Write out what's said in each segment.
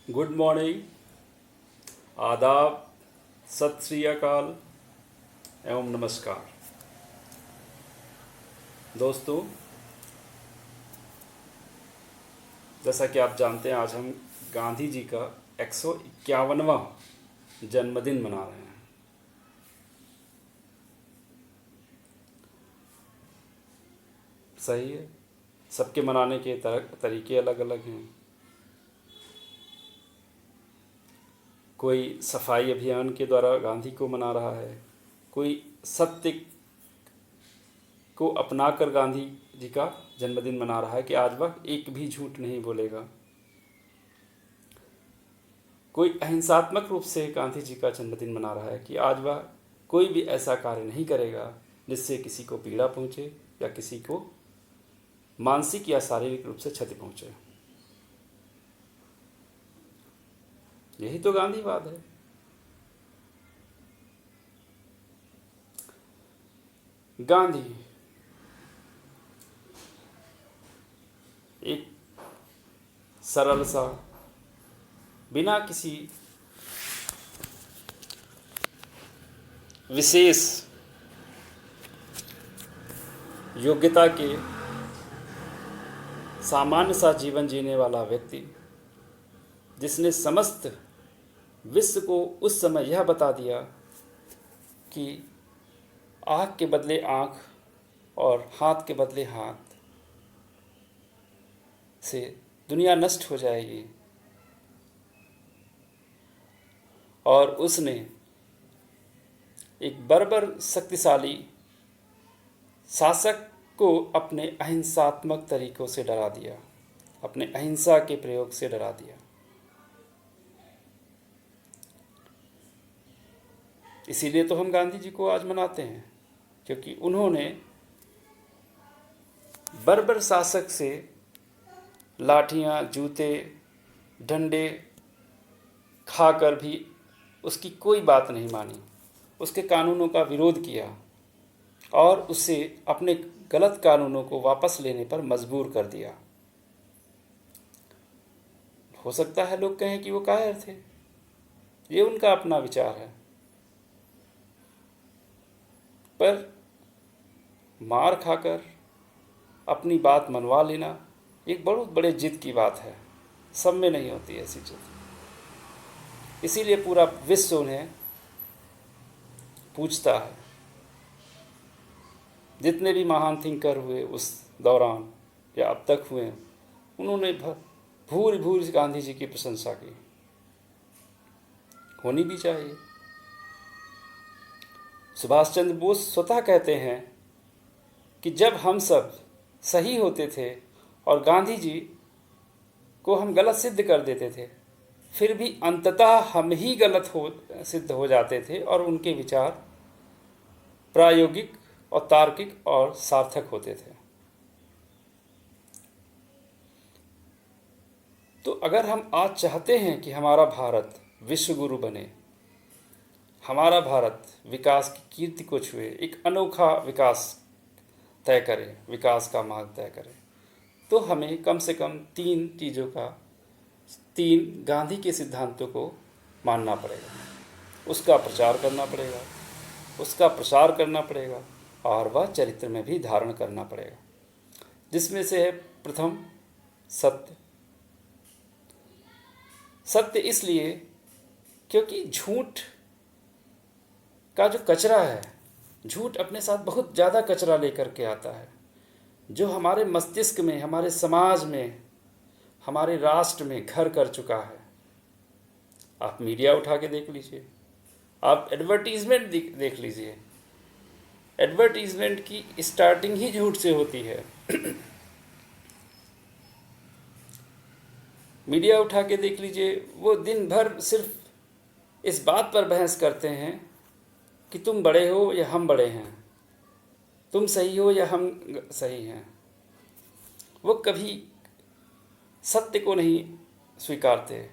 Good morning, आदाब, सत श्री अकाल एवं नमस्कार। दोस्तों, जैसा कि आप जानते हैं, आज हम गांधी जी का 151वां जन्मदिन मना रहे हैं। सही है, सबके मनाने के तरीके अलग अलग हैं। कोई सफाई अभियान के द्वारा गांधी को मना रहा है, कोई सत्य को अपनाकर गांधी जी का जन्मदिन मना रहा है कि आज वह एक भी झूठ नहीं बोलेगा। कोई अहिंसात्मक रूप से गांधी जी का जन्मदिन मना रहा है कि आज वह कोई भी ऐसा कार्य नहीं करेगा जिससे किसी को पीड़ा पहुंचे या किसी को मानसिक या शारीरिक रूप से क्षति पहुंचे। यही तो गांधीवाद है। गांधी एक सरल सा, बिना किसी विशेष योग्यता के सामान्य सा जीवन जीने वाला व्यक्ति, जिसने समस्त विश्व को उस समय यह बता दिया कि आँख के बदले आँख और हाथ के बदले हाथ से दुनिया नष्ट हो जाएगी, और उसने एक बर्बर शक्तिशाली शासक को अपने अहिंसात्मक तरीकों से डरा दिया, अपने अहिंसा के प्रयोग से डरा दिया। इसीलिए तो हम गांधी जी को आज मनाते हैं, क्योंकि उन्होंने बर्बर शासक से लाठियाँ, जूते, डंडे खाकर भी उसकी कोई बात नहीं मानी, उसके कानूनों का विरोध किया और उसे अपने गलत कानूनों को वापस लेने पर मजबूर कर दिया। हो सकता है लोग कहें कि वो कायर थे, ये उनका अपना विचार है, पर मार खाकर अपनी बात मनवा लेना एक बहुत बड़े जिद की बात है। सब में नहीं होती ऐसी जिद। इसीलिए पूरा विश्व उन्हें पूछता है। जितने भी महान थिंकर हुए उस दौरान या अब तक हुए, उन्होंने भूरि भूरि गांधी जी की प्रशंसा की। होनी भी चाहिए। सुभाष चंद्र बोस स्वतः कहते हैं कि जब हम सब सही होते थे और गांधी जी को हम गलत सिद्ध कर देते थे, फिर भी अंततः हम ही गलत सिद्ध हो जाते थे और उनके विचार प्रायोगिक और तार्किक और सार्थक होते थे। तो अगर हम आज चाहते हैं कि हमारा भारत विश्व गुरु बने, हमारा भारत विकास की कीर्ति को छुए, एक अनोखा विकास तय करे, विकास का मार्ग तय करे, तो हमें कम से कम तीन गांधी के सिद्धांतों को मानना पड़ेगा, उसका प्रचार करना पड़ेगा, उसका प्रसार करना पड़ेगा और वह चरित्र में भी धारण करना पड़ेगा। जिसमें से है प्रथम सत्य। सत्य इसलिए क्योंकि झूठ का जो कचरा है, झूठ अपने साथ बहुत ज़्यादा कचरा लेकर के आता है, जो हमारे मस्तिष्क में, हमारे समाज में, हमारे राष्ट्र में घर कर चुका है। आप मीडिया उठा के देख लीजिए, आप एडवर्टीजमेंट देख लीजिए। एडवर्टीजमेंट की स्टार्टिंग ही झूठ से होती है। मीडिया उठा के देख लीजिए, वो दिन भर सिर्फ इस बात पर बहस करते हैं कि तुम बड़े हो या हम बड़े हैं, तुम सही हो या हम सही हैं। वो कभी सत्य को नहीं स्वीकारते।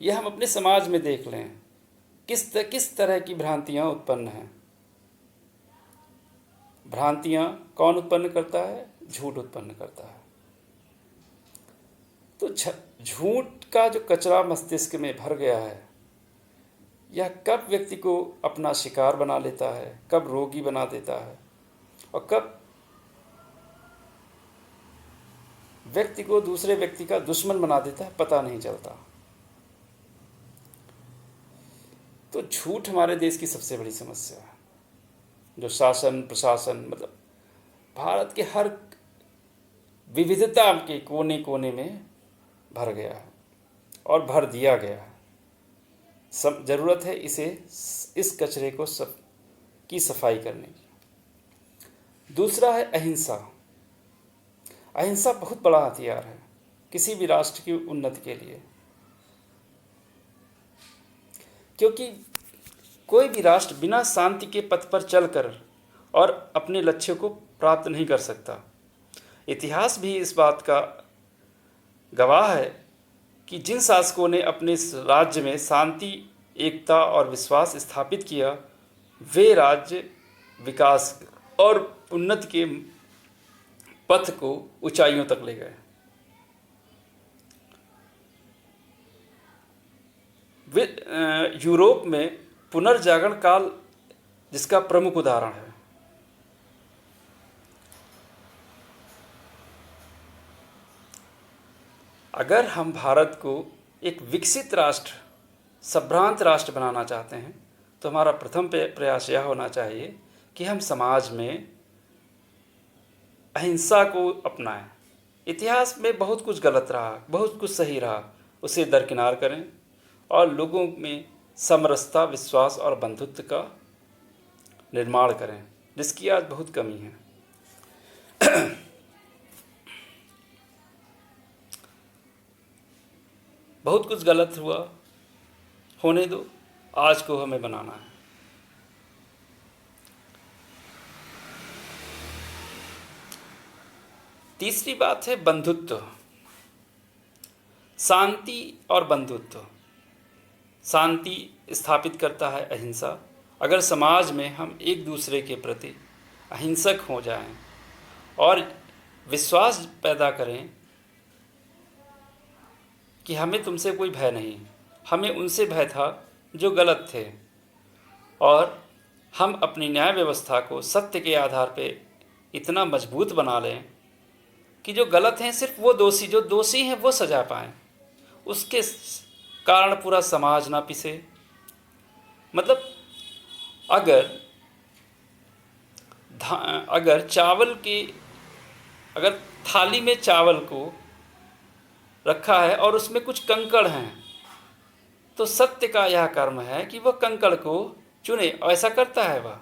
यह हम अपने समाज में देख लें, किस तरह की भ्रांतियाँ उत्पन्न हैं। भ्रांतियाँ कौन उत्पन्न करता है? झूठ उत्पन्न करता है। तो झूठ का जो कचरा मस्तिष्क में भर गया है, यह कब व्यक्ति को अपना शिकार बना लेता है, कब रोगी बना देता है और कब व्यक्ति को दूसरे व्यक्ति का दुश्मन बना देता है, पता नहीं चलता। तो झूठ हमारे देश की सबसे बड़ी समस्या है, जो शासन प्रशासन मतलब भारत के हर विविधता के कोने कोने में भर गया है और भर दिया गया है। सब ज़रूरत है इस कचरे को की सफाई करने की। दूसरा है अहिंसा। अहिंसा बहुत बड़ा हथियार है किसी भी राष्ट्र की उन्नति के लिए, क्योंकि कोई भी राष्ट्र बिना शांति के पथ पर चलकर और अपने लक्ष्य को प्राप्त नहीं कर सकता। इतिहास भी इस बात का गवाह है कि जिन शासकों ने अपने राज्य में शांति, एकता और विश्वास स्थापित किया, वे राज्य विकास और उन्नति के पथ को ऊंचाइयों तक ले गए। यूरोप में पुनर्जागरण काल जिसका प्रमुख उदाहरण है। अगर हम भारत को एक विकसित राष्ट्र, सभ्रांत राष्ट्र बनाना चाहते हैं, तो हमारा प्रथम प्रयास यह होना चाहिए कि हम समाज में अहिंसा को अपनाएं। इतिहास में बहुत कुछ गलत रहा, बहुत कुछ सही रहा, उसे दरकिनार करें और लोगों में समरसता, विश्वास और बंधुत्व का निर्माण करें, जिसकी आज बहुत कमी है। बहुत कुछ गलत हुआ, होने दो, आज को हमें बनाना है। तीसरी बात है बंधुत्व, शांति और बंधुत्व। शांति स्थापित करता है अहिंसा। अगर समाज में हम एक दूसरे के प्रति अहिंसक हो जाएं और विश्वास पैदा करें कि हमें तुमसे कोई भय नहीं, हमें उनसे भय था जो गलत थे, और हम अपनी न्याय व्यवस्था को सत्य के आधार पे इतना मजबूत बना लें कि जो गलत हैं सिर्फ वो दोषी, जो दोषी हैं वो सजा पाएं, उसके कारण पूरा समाज ना पिसे। मतलब अगर चावल की, अगर थाली में चावल को रखा है और उसमें कुछ कंकड़ हैं, तो सत्य का यह कर्म है कि वह कंकड़ को चुने। ऐसा करता है वह,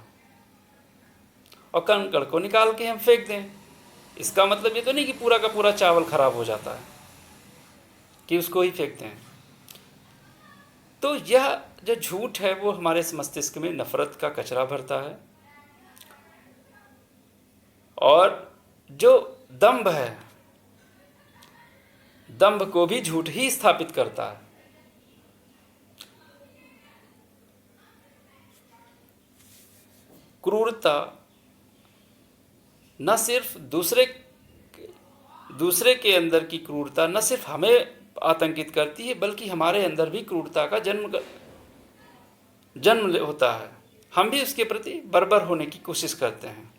और कंकड़ को निकाल के हम फेंक दें। इसका मतलब ये तो नहीं कि पूरा का पूरा चावल खराब हो जाता है कि उसको ही फेंकते हैं। तो यह जो झूठ है वो हमारे मस्तिष्क में नफरत का कचरा भरता है, और जो दंभ है, दंभ को भी झूठ ही स्थापित करता है। क्रूरता न सिर्फ दूसरे के अंदर की क्रूरता न सिर्फ हमें आतंकित करती है, बल्कि हमारे अंदर भी क्रूरता का जन्म होता है। हम भी उसके प्रति बर्बर होने की कोशिश करते हैं।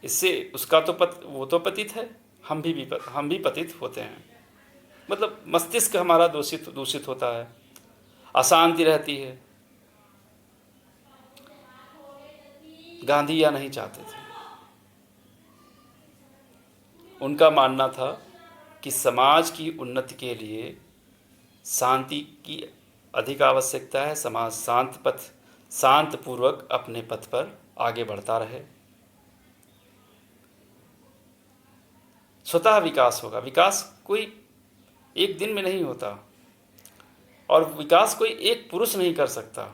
इससे उसका तो वो तो पतित है, हम भी पतित होते हैं। मतलब मस्तिष्क हमारा दूषित होता है, अशांति रहती है। गांधी यह नहीं चाहते थे। उनका मानना था कि समाज की उन्नति के लिए शांति की अधिक आवश्यकता है। समाज शांतपूर्वक अपने पथ पर आगे बढ़ता रहे, स्वतः विकास होगा। विकास कोई एक दिन में नहीं होता, और विकास कोई एक पुरुष नहीं कर सकता।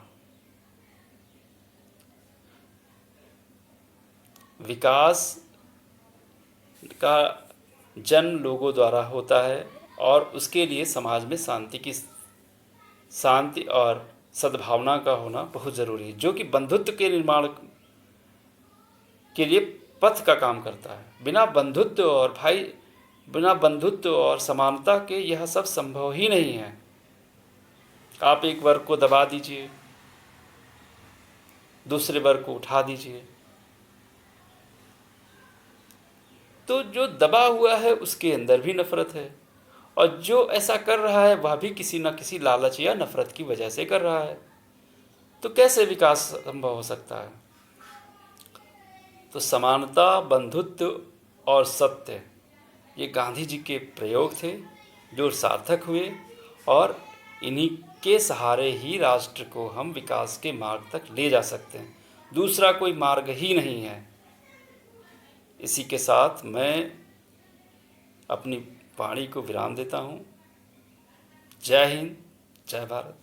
विकास का जन्म लोगों द्वारा होता है, और उसके लिए समाज में शांति और सद्भावना का होना बहुत ज़रूरी है, जो कि बंधुत्व के निर्माण के लिए पथ का काम करता है। बिना बंधुत्व और बिना बंधुत्व और समानता के यह सब संभव ही नहीं है। आप एक वर्ग को दबा दीजिए, दूसरे वर्ग को उठा दीजिए, तो जो दबा हुआ है उसके अंदर भी नफरत है, और जो ऐसा कर रहा है वह भी किसी न किसी लालच या नफरत की वजह से कर रहा है। तो कैसे विकास संभव हो सकता है? तो समानता, बंधुत्व और सत्य, ये गांधी जी के प्रयोग थे जो सार्थक हुए, और इन्हीं के सहारे ही राष्ट्र को हम विकास के मार्ग तक ले जा सकते हैं। दूसरा कोई मार्ग ही नहीं है। इसी के साथ मैं अपनी वाणी को विराम देता हूँ। जय हिंद, जय भारत।